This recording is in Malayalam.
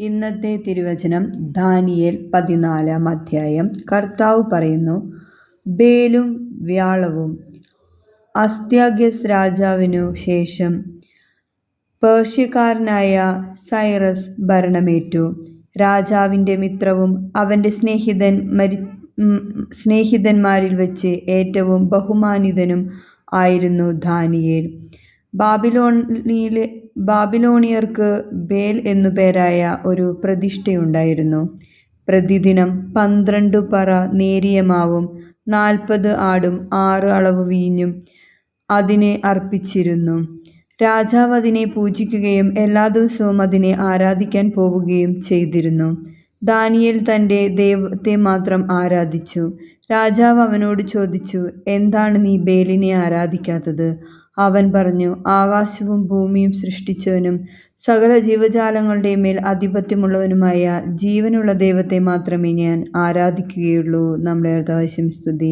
ഇന്നത്തെ തിരുവചനം ദാനിയേൽ 14-ാം അധ്യായം. കർത്താവ് പറയുന്നു, ബേലും വ്യാളവും. അസ്ത്യാഗ്യസ് രാജാവിനു ശേഷം പേർഷ്യക്കാരനായ സൈറസ് ഭരണമേറ്റു. രാജാവിൻ്റെ മിത്രവും അവൻ്റെ സ്നേഹിതന്മാരിൽ വച്ച് ഏറ്റവും ബഹുമാനിതനും ആയിരുന്നു ദാനിയേൽ. ബാബിലോണിയർക്ക് ബേൽ എന്നുപേരായ ഒരു പ്രതിഷ്ഠയുണ്ടായിരുന്നു. പ്രതിദിനം 12 പറ നേരിയ മാവും 40 ആടും 6 അളവു വീഞ്ഞും അതിന് അർപ്പിച്ചിരുന്നു. രാജാവ് അതിനെ പൂജിക്കുകയും എല്ലാ ദിവസവും അതിനെ ആരാധിക്കാൻ പോവുകയും ചെയ്തിരുന്നു. ദാനിയേൽ തൻ്റെ ദൈവത്തെ മാത്രം ആരാധിച്ചു. രാജാവ് അവനോട് ചോദിച്ചു, എന്താണ് നീ ബേലിനെ ആരാധിക്കാത്തത്? അവൻ പറഞ്ഞു, ആകാശവും ഭൂമിയും സൃഷ്ടിച്ചവനും സകല ജീവജാലങ്ങളുടെയും മേൽ ആധിപത്യമുള്ളവനുമായ ജീവനുള്ള ദൈവത്തെ മാത്രമേ ഞാൻ ആരാധിക്കുകയുള്ളൂ. നമ്മുടെ കർത്താവേ, സ്തുതി.